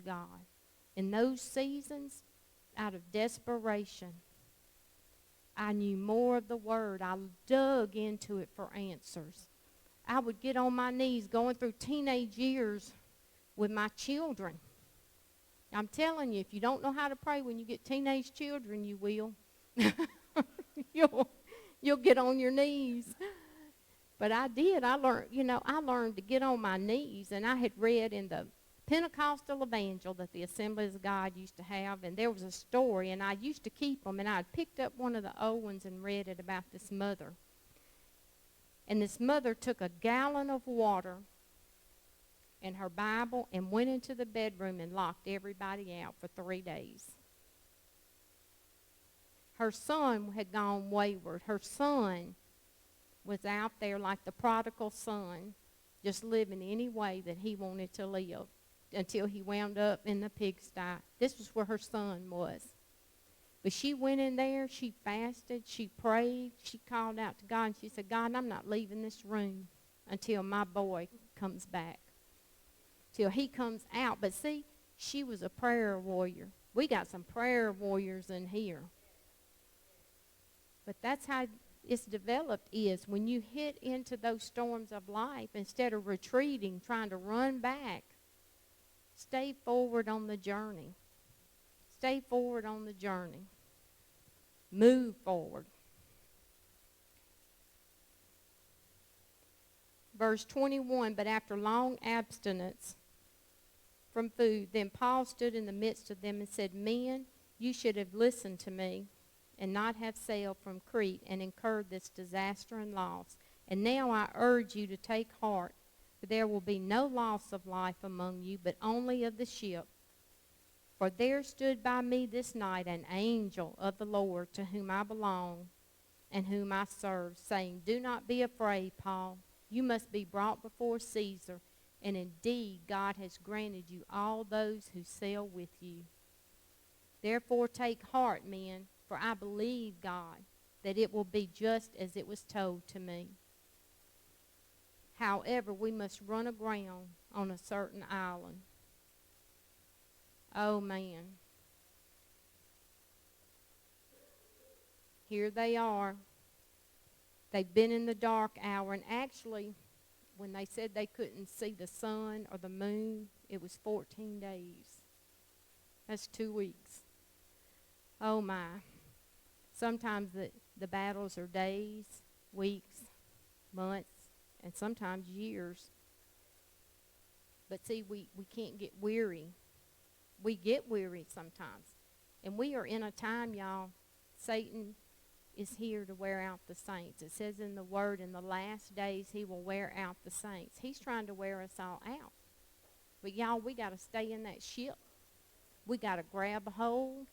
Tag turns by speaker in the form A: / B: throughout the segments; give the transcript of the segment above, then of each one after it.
A: God. In those seasons, out of desperation, I knew more of the Word. I dug into it for answers. I would get on my knees going through teenage years with my children. I'm telling you, if you don't know how to pray when you get teenage children, you will. You'll get on your knees. But I did. I learned to get on my knees, and I had read in the Pentecostal Evangel that the Assemblies of God used to have, and there was a story, and I used to keep them, and I had picked up one of the old ones and read it about this mother. And this mother took a gallon of water and her Bible and went into the bedroom and locked everybody out for 3 days. Her son had gone wayward. Her son was out there like the prodigal son, just living any way that he wanted to live until he wound up in the pigsty. This was where her son was. But she went in there, she fasted, she prayed, she called out to God, and she said, God, I'm not leaving this room until my boy comes back, till he comes out. But see, she was a prayer warrior. We got some prayer warriors in here. But that's how it's developed, is when you hit into those storms of life, instead of retreating, trying to run back, stay forward on the journey. Stay forward on the journey. Move forward. Verse 21, but after long abstinence from food, then Paul stood in the midst of them and said, Men, you should have listened to me and not have sailed from Crete and incurred this disaster and loss. And now I urge you to take heart, for there will be no loss of life among you, but only of the ship. For there stood by me this night an angel of the Lord, to whom I belong and whom I serve, saying, Do not be afraid, Paul. You must be brought before Caesar, and indeed God has granted you all those who sail with you. Therefore take heart, men, for I believe God, that it will be just as it was told to me. However, we must run aground on a certain island. Oh, man. Here they are. They've been in the dark hour. And actually, when they said they couldn't see the sun or the moon, it was 14 days. That's 2 weeks. Oh, my. Sometimes the battles are days, weeks, months, and sometimes years. But see, we can't get weary. We get weary sometimes. And we are in a time, y'all, Satan is here to wear out the saints. It says in the Word, in the last days, he will wear out the saints. He's trying to wear us all out. But, y'all, we got to stay in that ship. We got to grab a hold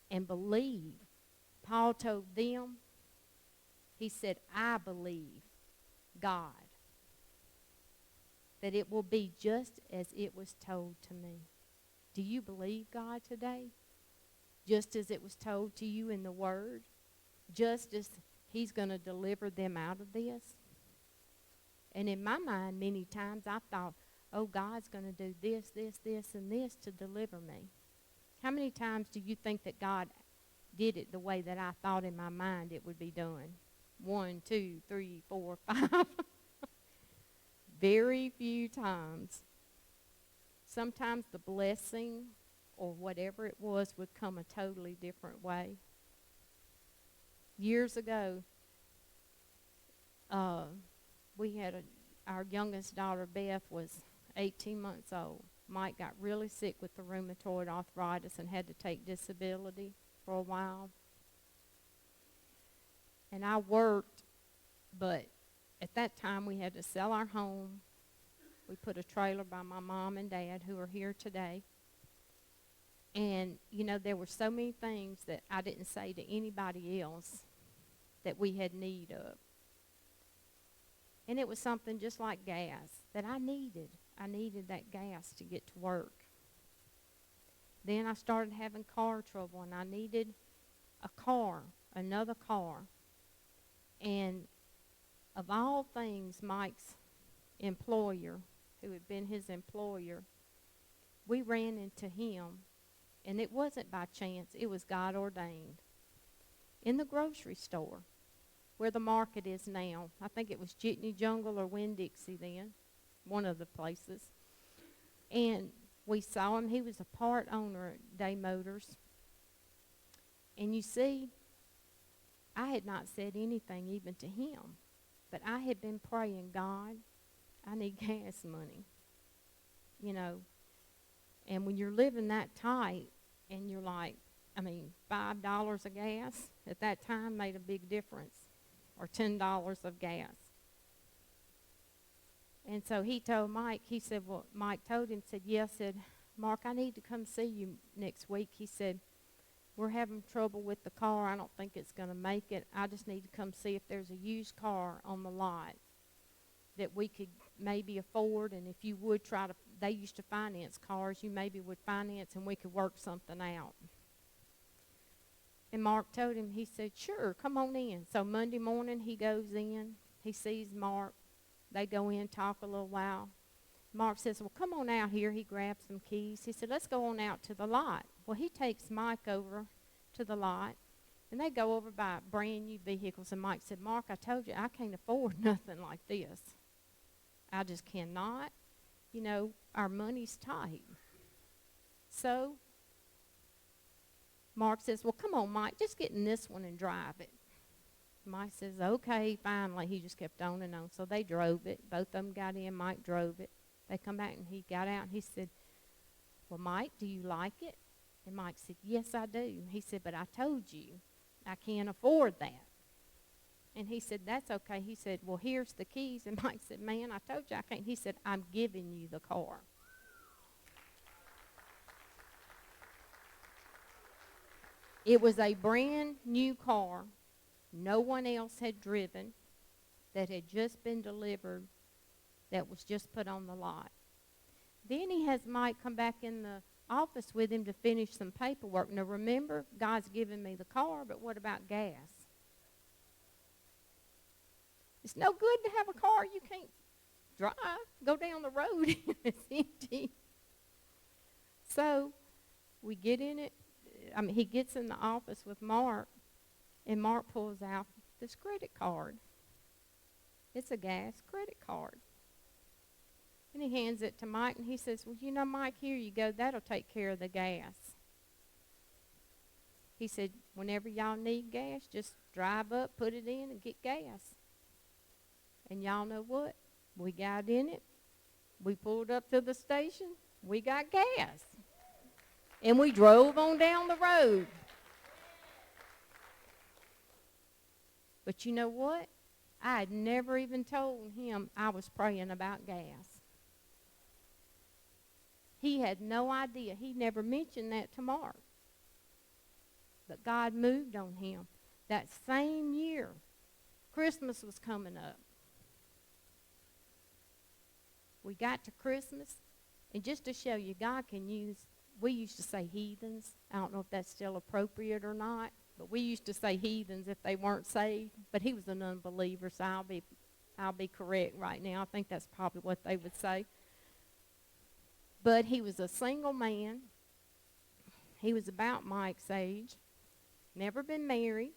A: and believe. Paul told them, he said, I believe God, that it will be just as it was told to me. Do you believe God today? Just as it was told to you in the Word? Just as he's going to deliver them out of this? And in my mind, many times I thought, oh, God's going to do this, this, this, and this to deliver me. How many times do you think that God did it the way that I thought in my mind it would be done? 1, 2, 3, 4, 5. Very few times. Sometimes the blessing or whatever it was would come a totally different way. Years ago, we had our youngest daughter, Beth, was 18 months old. Mike got really sick with the rheumatoid arthritis and had to take disability for a while. And I worked, but at that time we had to sell our home. We put a trailer by my mom and dad, who are here today. And, you know, there were so many things that I didn't say to anybody else that we had need of. And it was something just like gas that I needed. I needed that gas to get to work. Then I started having car trouble, and I needed a car, another car. And of all things, Mike's employer, who had been his employer, we ran into him, and it wasn't by chance. It was God ordained. In the grocery store, where the market is now. I think it was Jitney Jungle or Winn-Dixie then, one of the places. And we saw him. He was a part owner at Day Motors. And you see, I had not said anything even to him, but I had been praying, God, I need gas money, you know. And when you're living that tight and you're like, $5 of gas at that time made a big difference, or $10 of gas. And so he told Mike, he said, well, Mike told him, said, yes, said, Mark, I need to come see you next week. He said, we're having trouble with the car. I don't think it's going to make it. I just need to come see if there's a used car on the lot that we could maybe afford, and if you would try to, they used to finance cars, you maybe would finance and we could work something out. And Mark told him, he said, sure, come on in. So Monday morning he goes in, he sees Mark. They go in, talk a little while. Mark says, well, come on out here. He grabs some keys. He said, let's go on out to the lot. Well, he takes Mike over to the lot, and they go over by brand new vehicles. And Mike said, Mark, I told you I can't afford nothing like this. I just cannot. You know, our money's tight. So Mark says, well, come on, Mike, just get in this one and drive it. Mike says, okay, finally. He just kept on and on. So they drove it. Both of them got in. Mike drove it. They come back, and he got out, and he said, well, Mike, do you like it? And Mike said, yes, I do. He said, but I told you I can't afford that. And he said, that's okay. He said, well, here's the keys. And Mike said, man, I told you I can't. He said, I'm giving you the car. It was a brand new car no one else had driven, that had just been delivered, that was just put on the lot. Then he has Mike come back in the office with him to finish some paperwork. Now remember, God's given me the car, but what about gas? It's no good to have a car you can't drive, go down the road and it's empty. So we get in it. He gets in the office with Mark, and Mark pulls out this credit card. It's a gas credit card. And he hands it to Mike, and he says, well, you know, Mike, here you go. That'll take care of the gas. He said, whenever y'all need gas, just drive up, put it in, and get gas. And y'all know what? We got in it. We pulled up to the station. We got gas. And we drove on down the road. But you know what? I had never even told him I was praying about gas. He had no idea. He never mentioned that to Mark. But God moved on him. That same year, Christmas was coming up. We got to Christmas, and just to show you, God can use, we used to say heathens. I don't know if that's still appropriate or not, but we used to say heathens if they weren't saved. But he was an unbeliever, so I'll be correct right now. I think that's probably what they would say. But he was a single man. He was about Mike's age. Never been married.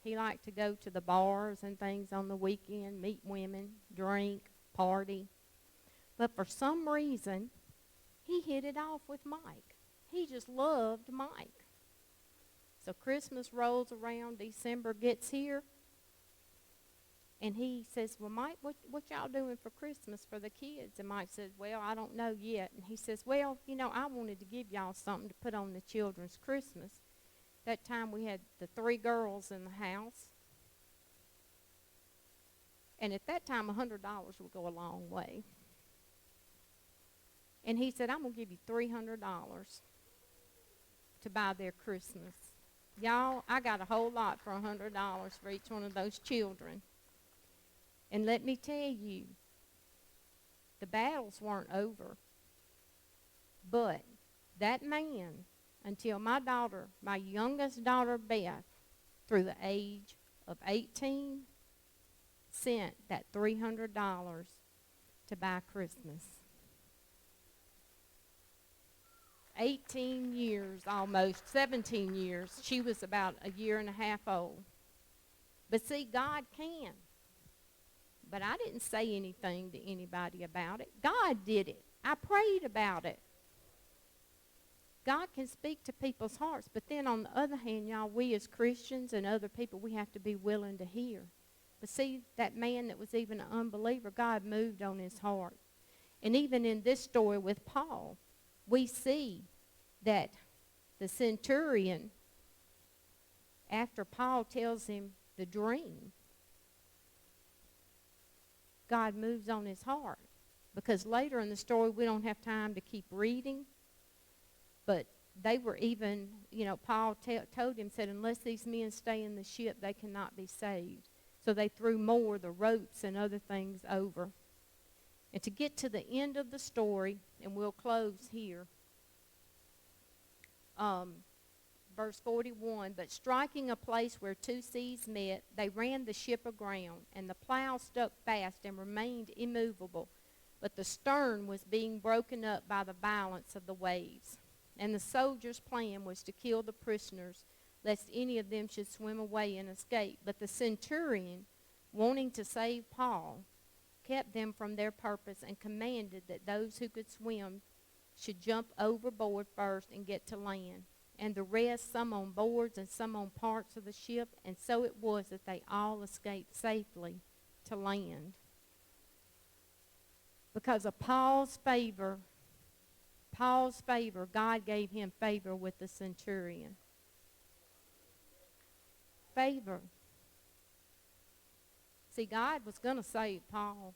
A: He liked to go to the bars and things on the weekend, meet women, drink, party. But for some reason, he hit it off with Mike. He just loved Mike. So Christmas rolls around, December gets here, and he says, well, Mike, what y'all doing for Christmas for the kids? And Mike says, well, I don't know yet. And he says, well, you know, I wanted to give y'all something to put on the children's Christmas. That time we had the 3 girls in the house. And at that time, $100 would go a long way. And he said, I'm going to give you $300 to buy their Christmas. Y'all, I got a whole lot for $100 for each one of those children. And let me tell you, the battles weren't over. But that man, until my daughter, my youngest daughter, Beth, through the age of 18, sent that $300 to buy Christmas. 18 years, almost 17 years. She was about a year and a half old. But see, God can. But I didn't say anything to anybody about it. God did it. I prayed about it. God can speak to people's hearts. But then on the other hand, y'all, we as Christians and other people, we have to be willing to hear. But see, that man that was even an unbeliever, God moved on his heart. And even in this story with Paul, we see that the centurion, after Paul tells him the dream, God moves on his heart. Because later in the story, we don't have time to keep reading, but they were even, Paul told him, said, unless these men stay in the ship, they cannot be saved. So they threw more, the ropes and other things over. And to get to the end of the story, and we'll close here, verse 41, but striking a place where two seas met, they ran the ship aground, and the plow stuck fast and remained immovable. But the stern was being broken up by the violence of the waves. And the soldiers' plan was to kill the prisoners, lest any of them should swim away and escape. But the centurion, wanting to save Paul, kept them from their purpose and commanded that those who could swim should jump overboard first and get to land, and the rest, some on boards and some on parts of the ship. And so it was that they all escaped safely to land. Because of Paul's favor, God gave him favor with the centurion. Favor. See, God was going to save Paul,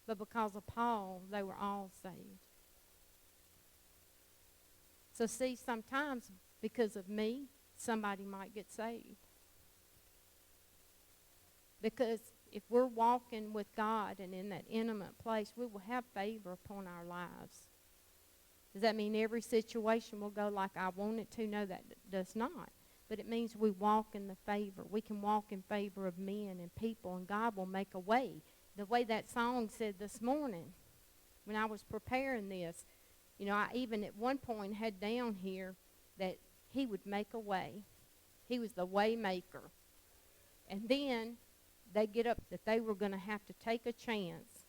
A: but because of Paul, they were all saved. So see, sometimes because of me, somebody might get saved. Because if we're walking with God and in that intimate place, we will have favor upon our lives. Does that mean every situation will go like I want it to? No, that does not. But it means we walk in the favor. We can walk in favor of men and people, and God will make a way. The way that song said this morning when I was preparing this, I even at one point had down here that he would make a way. He was the way maker. And then they get up that they were going to have to take a chance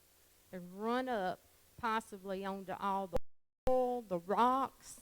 A: and run up possibly onto all the oil, the rocks,